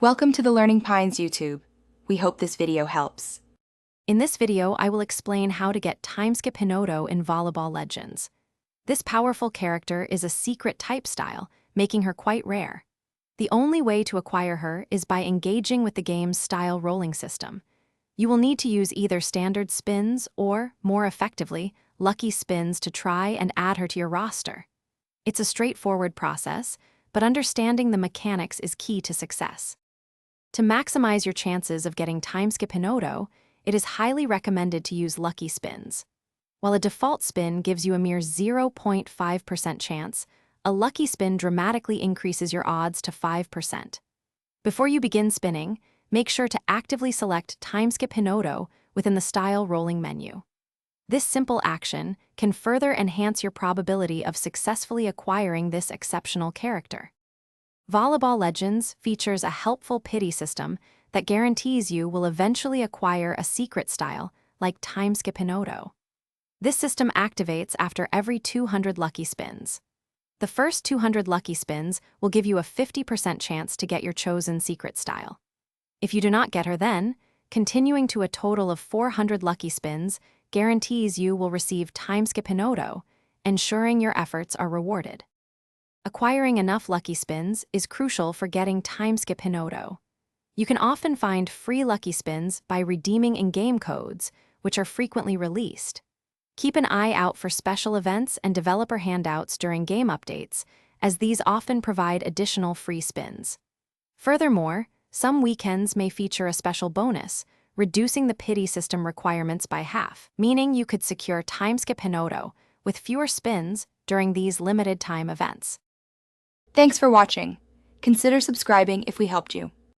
Welcome to the Learning Pines YouTube. We hope this video helps. In this video, I will explain how to get Timeskip Hinoto in Volleyball Legends. This powerful character is a secret type style, making her quite rare. The only way to acquire her is by engaging with the game's style rolling system. You will need to use either standard spins or, more effectively, lucky spins to try and add her to your roster. It's a straightforward process, but understanding the mechanics is key to success. To maximize your chances of getting Timeskip Hinoto, it is highly recommended to use lucky spins. While a default spin gives you a mere 0.5% chance, a lucky spin dramatically increases your odds to 5%. Before you begin spinning, make sure to actively select Timeskip Hinoto within the Style Rolling menu. This simple action can further enhance your probability of successfully acquiring this exceptional character. Volleyball Legends features a helpful pity system that guarantees you will eventually acquire a secret style like Timeskip Hinoto. This system activates after every 200 lucky spins. The first 200 lucky spins will give you a 50% chance to get your chosen secret style. If you do not get her then, continuing to a total of 400 lucky spins guarantees you will receive Timeskip Hinoto, ensuring your efforts are rewarded. Acquiring enough lucky spins is crucial for getting Timeskip Hinoto. You can often find free lucky spins by redeeming in-game codes, which are frequently released. Keep an eye out for special events and developer handouts during game updates, as these often provide additional free spins. Furthermore, some weekends may feature a special bonus, reducing the pity system requirements by half, meaning you could secure Timeskip Hinoto with fewer spins during these limited-time events. Thanks for watching. Consider subscribing if we helped you.